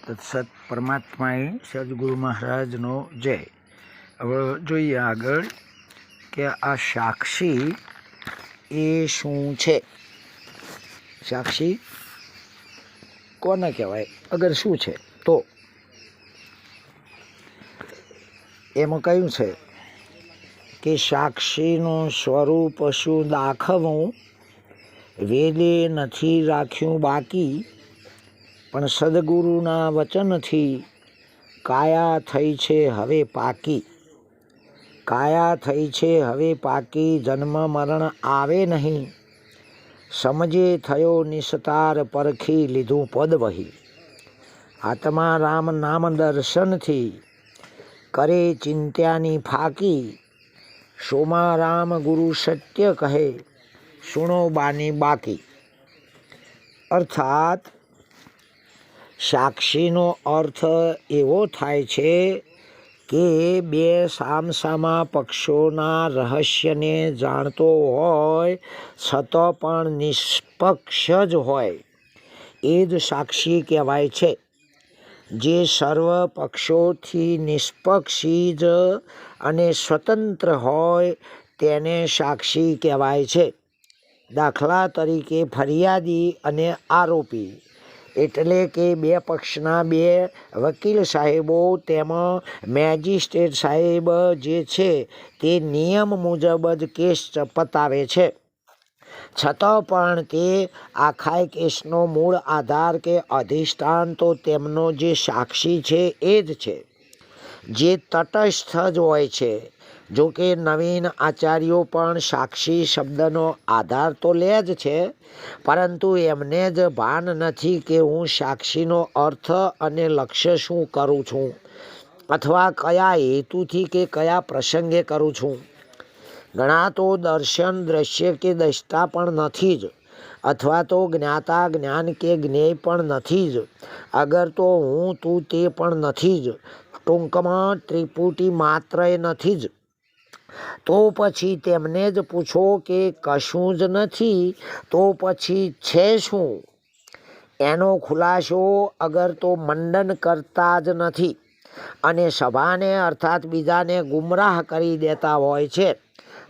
તત્સત પરમાત્માએ સદગુરુ મહારાજનો જય. હવે જોઈએ આગળ કે આ સાક્ષી એ શું છે. સાક્ષી કોને કહેવાય અગર શું છે તો એમાં કહ્યું છે કે સાક્ષીનું સ્વરૂપ શું દાખવવું, વેદે નથી રાખ્યું બાકી, પણ સદગુરુના વચનથી કાયા થઈ છે હવે પાકી. કાયા થઈ છે હવે પાકી, જન્મ મરણ આવે નહીં, સમજે થયો નિસ્તાર પરખી લીધું પદ વહી. આત્મા રામ નામ દર્શનથી કરે ચિંત્યાની ફાકી, સોમા રામ ગુરુ સત્ય કહે સુણો બાની બાકી. અર્થાત સાક્ષીનો અર્થ એવો થાય છે કે બે સામસામા પક્ષોના રહસ્યને જાણતો હોય છતાં પણ નિષ્પક્ષ જ હોય એ જ સાક્ષી કહેવાય છે. જે સર્વ પક્ષોથી નિષ્પક્ષી જ અને સ્વતંત્ર હોય તેને સાક્ષી કહેવાય છે. દાખલા તરીકે ફરિયાદી અને આરોપી, એટલે કે બે પક્ષના બે વકીલ સાહેબો તેમાં મેજિસ્ટ્રેટ સાહેબ જે છે તે નિયમ મુજબ જ કેસ પતાવે છે. છતાં પણ તે આખા કેસનો મૂળ આધાર કે અધિષ્ઠાન તો તેમનો જે સાક્ષી છે એ જ છે, જે તટસ્થ જ હોય છે. જો કે નવીન આચાર્યો પણ સાક્ષી શબ્દનો આધાર તો લે જ છે, પરંતુ એમને જ ભાન નથી કે હું સાક્ષીનો અર્થ અને લક્ષ્ય શું કરું છું, અથવા કયા હેતુથી કે કયા પ્રસંગે કરું છું. ઘણા તો દર્શન દ્રશ્ય કે દ્રષ્ટા પણ નથી જ, અથવા તો જ્ઞાતા જ્ઞાન કે જ્ઞેય પણ નથી જ, અગર તો હું તું તે પણ નથી જ, ટૂંકમાં ત્રિપુટી માત્ર એ નથી જ. તો પછી તેમને જ પૂછો કે કશું જ નથી તો પછી છે શું? એનો ખુલાસો અગર તો મંડન કરતા જ નથી અને સભાને અર્થાત બીજાને ગુમરાહ કરી દેતા હોય છે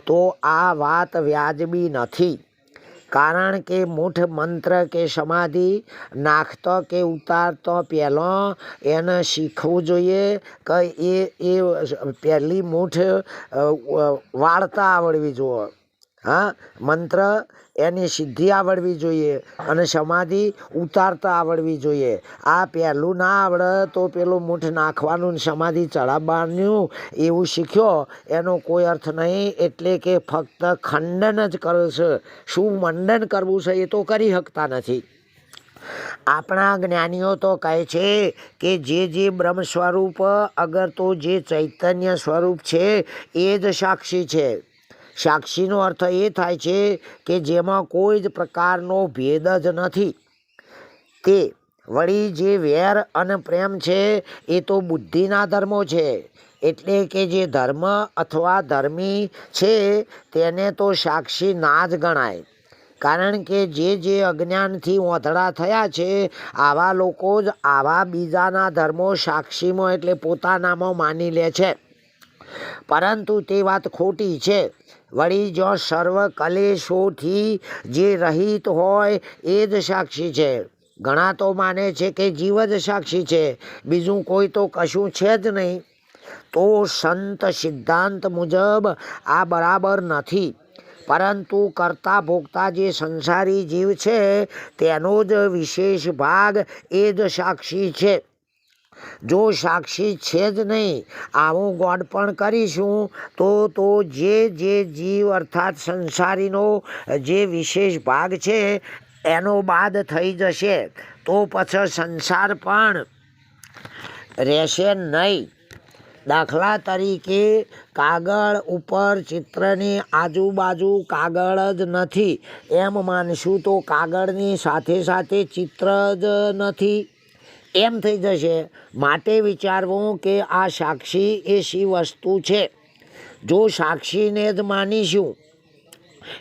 તો આ વાત વ્યાજબી નથી. કારણ કે મૂઠ મંત્ર કે સમાધિ નાખતો કે ઉતારતો પહેલાં એને શીખવું જોઈએ કે એ પહેલી મૂઠ વાળતા આવડવી જોઈએ. હા, મંત્ર એની સિદ્ધિ આવડવી જોઈએ અને સમાધિ ઉતારતા આવડવી જોઈએ. આ પહેલું ના આવડે તો પેલું મૂઠ નાખવાનું સમાધિ ચડાવવાનું એવું શીખ્યો એનો કોઈ અર્થ નહીં. એટલે કે ફક્ત ખંડન જ કરે છે, શું મંડન કરવું છે એ તો કરી શકતા નથી. આપણા જ્ઞાનીઓ તો કહે છે કે જે બ્રહ્મ સ્વરૂપ અગર તો જે ચૈતન્ય સ્વરૂપ છે એ જ સાક્ષી છે. સાક્ષીનો અર્થ એ થાય છે કે જેમાં કોઈ જ પ્રકારનો ભેદ જ નથી. તે વળી જે વેર અને પ્રેમ છે એ તો બુદ્ધિના ધર્મો છે. એટલે કે જે ધર્મ અથવા ધર્મી છે તેને તો સાક્ષી ના જ ગણાય. કારણ કે જે અજ્ઞાનથી ઓંધળા થયા છે આવા લોકો જ આવા બીજાના ધર્મો સાક્ષીમાં એટલે પોતાનામાં માની લે છે, પરંતુ તે વાત ખોટી છે. વળી જો સર્વ કલેશોથી જે રહિત હોય એ જ સાક્ષી છે. ઘણા તો માને છે કે જીવ જ સાક્ષી છે, બીજું કોઈ તો કશું છે જ નહીં. તો સંત સિદ્ધાંત મુજબ આ બરાબર નથી, પરંતુ કરતા ભોગતા જે સંસારી જીવ છે તેનો જ વિશેષ ભાગ એ જ સાક્ષી છે. જો સાક્ષી છે જ નહીં આવું ગોળ પણ કરીશું તો જે જીવ અર્થાત સંસારીનો જે વિશેષ ભાગ છે એનો બાદ થઈ જશે તો પછી સંસાર પણ રહેશે નહીં. દાખલા તરીકે કાગળ ઉપર ચિત્રની આજુબાજુ કાગળ જ નથી એમ માનશું તો કાગળની સાથે સાથે ચિત્ર જ નથી એમ થઈ જશે. માટે વિચારવું કે આ સાક્ષી એ શી વસ્તુ છે. જો સાક્ષીને જ માનીશું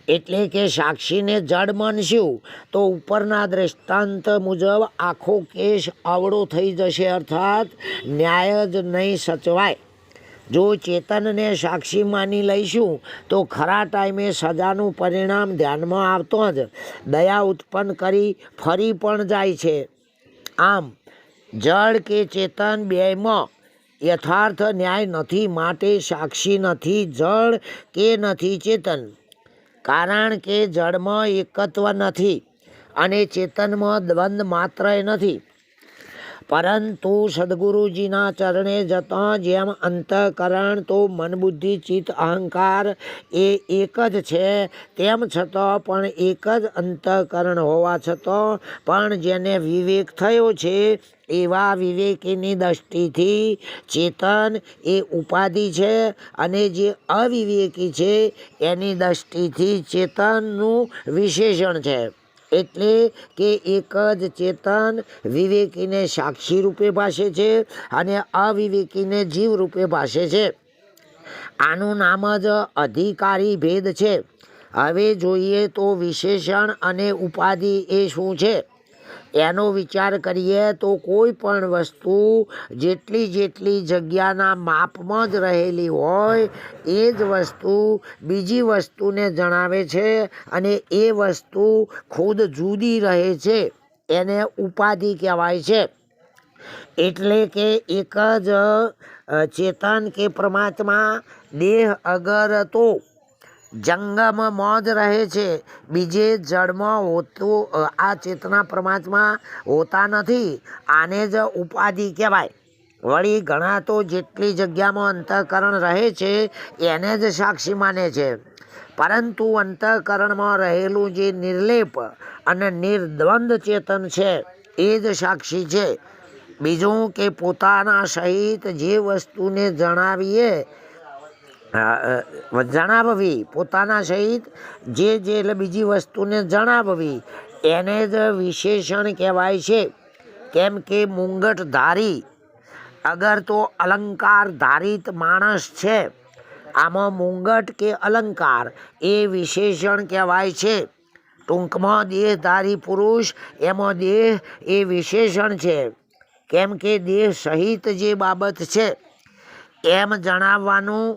એટલે કે સાક્ષીને જડ માનશું તો ઉપરના દ્રષ્ટાંત મુજબ આખો કેસ અવળો થઈ જશે, અર્થાત ન્યાય જ નહીં સચવાય. જો ચેતનને સાક્ષી માની લઈશું તો ખરા ટાઈમે સજાનું પરિણામ ધ્યાનમાં આવતો જ દયા ઉત્પન્ન કરી ફરી પણ જાય છે. આમ જડ કે ચેતન બેયમાં યથાર્થ ન્યાય નથી, માટે સાક્ષી નથી જડ કે નથી ચેતન. કારણ કે જડમાં એકત્વ નથી અને ચેતનમાં દ્વંદ માત્રય નથી. પરંતુ સદગુરુજીના ચરણે જતાં જેમ અંતઃકરણ તો મન બુદ્ધિ ચિત્ત અહંકાર એ એક જ છે, તેમ છતાં પણ એક જ અંતઃકરણ હોવા છતાં પણ જેને વિવેક થયો છે એવા વિવેકીની દૃષ્ટિથી ચેતન એ ઉપાધિ છે અને જે અવિવેકી છે એની દૃષ્ટિથી ચેતનનું વિશેષણ છે. એટલે કે એક જ ચેતન વિવેકીને સાક્ષી રૂપે ભાષે છે અને અવિવેકીને જીવ રૂપે ભાષે છે. આનું નામ જ અધિકારી ભેદ છે. હવે જોઈએ તો વિશેષણ અને ઉપાધિ એ શું છે એનો વિચાર કરીએ તો કોઈ પણ વસ્તુ જેટલી જગ્યાના માપમાં જ રહેલી હોય એ જ વસ્તુ બીજી વસ્તુને જણાવે છે અને એ વસ્તુ ખુદ જુદી રહે છે, એને ઉપાધિ કહેવાય છે. એટલે કે એક જ ચેતન કે પરમાત્મા દેહ અગર તો જંગમમાં જ રહે છે, બીજે જડમાં હોતું આ ચેતના પરમાત્મા હોતા નથી. આને જ ઉપાધિ કહેવાય. વળી ઘણા તો જેટલી જગ્યામાં અંતઃકરણ રહે છે એને જ સાક્ષી માને છે, પરંતુ અંતઃકરણમાં રહેલું જે નિર્લેપ અને નિર્દ્વંદ ચેતન છે એ જ સાક્ષી છે. બીજું કે પોતાના સહિત જે વસ્તુને જણાવવી પોતાના સહિત જે એટલે બીજી વસ્તુને જણાવવી એને જ વિશેષણ કહેવાય છે. કેમ કે મુંગટ ધારી અગર તો અલંકાર ધારિત માણસ છે, આમાં મુંગટ કે અલંકાર એ વિશેષણ કહેવાય છે. ટૂંકમાં દેહધારી પુરુષ એમાં દેહ એ વિશેષણ છે. કેમ કે દેહ સહિત જે બાબત છે એમ જણાવવાનું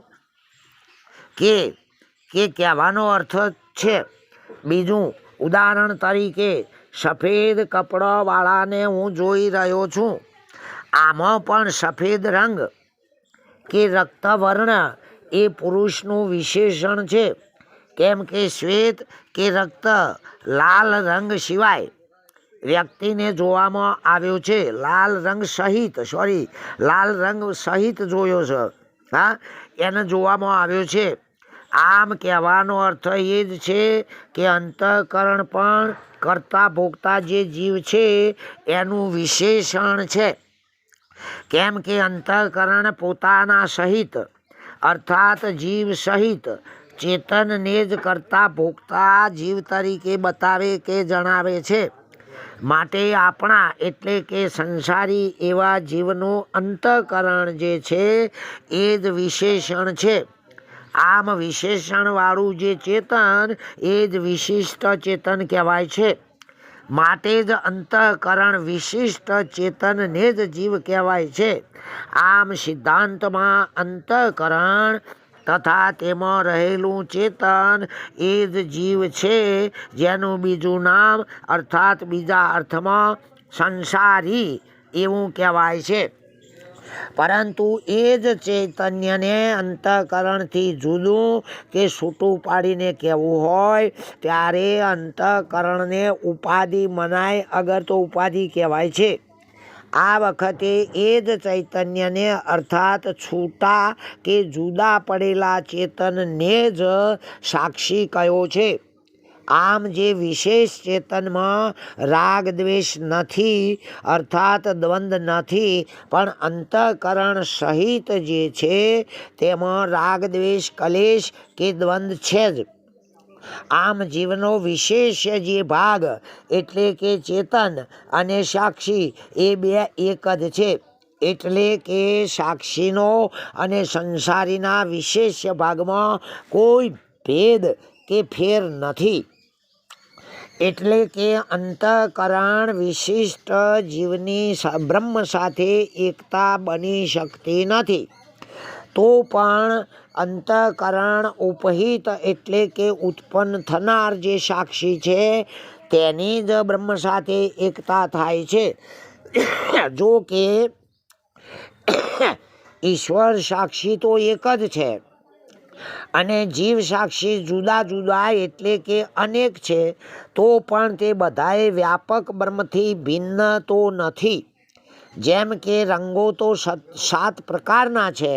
કે કહેવાનો અર્થ છે. બીજું ઉદાહરણ તરીકે સફેદ કપડાવાળાને હું જોઈ રહ્યો છું, આમાં પણ સફેદ રંગ કે રક્તવર્ણ એ પુરુષનું વિશેષણ છે. કેમ કે શ્વેત કે રક્ત લાલ રંગ સિવાય વ્યક્તિને જોવામાં આવ્યો છે, લાલ રંગ સહિત જોયો છે. એને જોવામાં આવ્યો છે. આમ કહેવાનો અર્થ એ જ છે કે અંતઃકરણ પણ કરતા ભોગતા જે જીવ છે એનું વિશેષણ છે. કેમ કે અંતઃકરણ પોતાના સહિત અર્થાત જીવ સહિત ચેતનને જ કરતા ભોગતા જીવ તરીકે બતાવે કે જણાવે છે. માટે આપણા એટલે કે સંસારી એવા જીવનું અંતઃકરણ જે છે એ જ વિશેષણ છે. આમ વિશેષણવાળું જે ચેતન એ જ વિશિષ્ટ ચેતન કહેવાય છે. માટે જ અંતઃકરણ વિશિષ્ટ ચેતનને જ જીવ કહેવાય છે. આમ સિદ્ધાંતમાં અંતઃકરણ તથા તેમાં રહેલું ચેતન એ જ જીવ છે, જેનું બીજું નામ અર્થાત બીજા અર્થમાં સંસારી એવું કહેવાય છે. પરંતુ એ જ ચૈતન્યને અંતઃકરણથી જુદું કે છૂટું પાડીને કહેવું હોય ત્યારે અંતઃકરણને ઉપાધિ મનાય અગર તો ઉપાધિ કહેવાય છે. આ વખતે એ જ ચૈતન્યને અર્થાત છૂટા કે જુદા પડેલા ચેતનને જ સાક્ષી કયો છે. આમ જે વિશેષ ચેતનમાં રાગ દ્વેષ નથી અર્થાત દ્વંદ નથી, પણ અંતઃકરણ સહિત જે છે તેમાં રાગ દ્વેષ કલેશ કે દ્વંદ છે જ. આમ જીવનો વિશેષ જે ભાગ એટલે કે ચેતન અને સાક્ષી એ બે એક જ છે. એટલે કે સાક્ષીનો અને સંસારીના વિશેષ ભાગમાં કોઈ ભેદ કે ફેર નથી. એટલે કે અંતઃકરણ વિશિષ્ટ જીવની બ્રહ્મ સાથે એકતા બની શકતી નથી. તો પણ અંતઃકરણ ઉપહિત એટલે કે ઉત્પન્ન થનાર જે સાક્ષી છે તેની જ બ્રહ્મ સાથે એકતા થાય છે. જો કે ઈશ્વર સાક્ષી તો એક જ છે અને જીવ સાક્ષી જુદા જુદા એટલે કે અનેક છે, તો પણ તે બધાએ વ્યાપક બ્રહ્મથી ભિન્ન તો નથી. જેમ કે રંગો તો 7 પ્રકારના છે,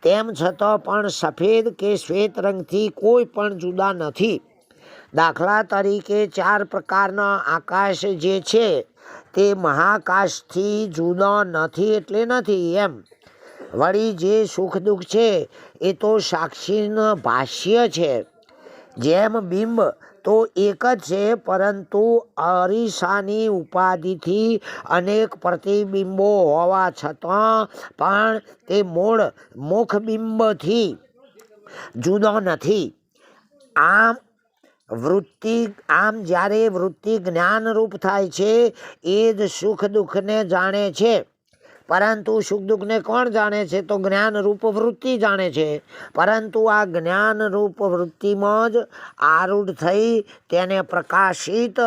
તેમ છતાં પણ સફેદ કે શ્વેત રંગથી કોઈ પણ જુદા નથી. દાખલા તરીકે 4 પ્રકારના આકાશ જે છે તે મહાકાશથી જુદા નથી એટલે નથી એમ. વળી જે સુખ દુઃખ છે એ તો સાક્ષીનું ભાષ્ય છે. જેમ બિંબ તો એક જ છે, પરંતુ અરીસાની ઉપાધિથી અનેક પ્રતિબિંબો હોવા છતાં પણ તે મૂળ મુખબિંબથી જુદો નથી. આમ જ્યારે વૃત્તિ જ્ઞાનરૂપ થાય છે એ જ સુખ દુઃખને જાણે છે. પરંતુ સુખ દુઃખને કોણ જાણે છે? તો જ્ઞાનરૂપ વૃત્તિ જાણે છે. પરંતુ આ જ્ઞાનરૂપ વૃત્તિમાં જ આરૂઢ થઈ તેને પ્રકાશિત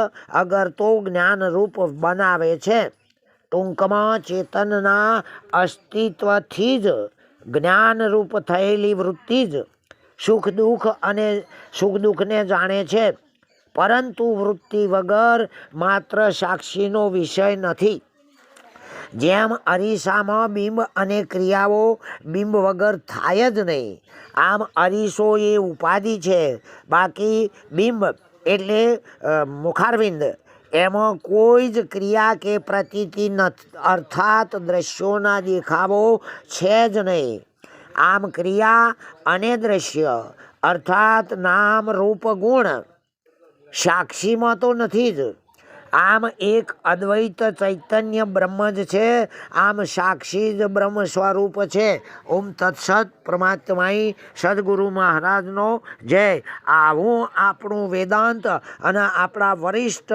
અગર તો જ્ઞાનરૂપ બનાવે છે. ટૂંકમાં ચેતનના અસ્તિત્વથી જ જ્ઞાનરૂપ થયેલી વૃત્તિ જ સુખ દુઃખને જાણે છે. પરંતુ વૃત્તિ વગર માત્ર સાક્ષીનો વિષય નથી. જેમ અરીસામાં બિંબ અને ક્રિયાઓ બિંબ વગર થાય જ નહીં, આમ અરીસો એ ઉપાધિ છે, બાકી બિંબ એટલે મુખારવિંદ એમાં કોઈ જ ક્રિયા કે પ્રતીતિ અર્થાત દ્રશ્યોના દેખાવો છે જ નહીં. આમ ક્રિયા અને દ્રશ્ય અર્થાત નામ રૂપ ગુણ સાક્ષીમાં તો નથી જ. આમ એક અદ્વૈત ચૈતન્ય બ્રહ્મ જ છે. આમ સાક્ષી જ બ્રહ્મ સ્વરૂપ છે. ઓમ તત્સત. પરમાત્માઈ સદગુરુ મહારાજનો જય. આવું આપણું વેદાંત અને આપણા વરિષ્ઠ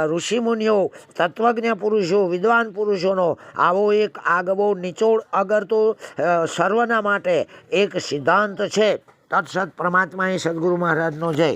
ઋષિમુનિઓ, તત્વજ્ઞ પુરુષો, વિદ્વાન પુરુષોનો આવો એક આગવો નિચોડ અગર તો સર્વના માટે એક સિદ્ધાંત છે. તત્સત. પરમાત્માઈ સદગુરુ મહારાજનો જય.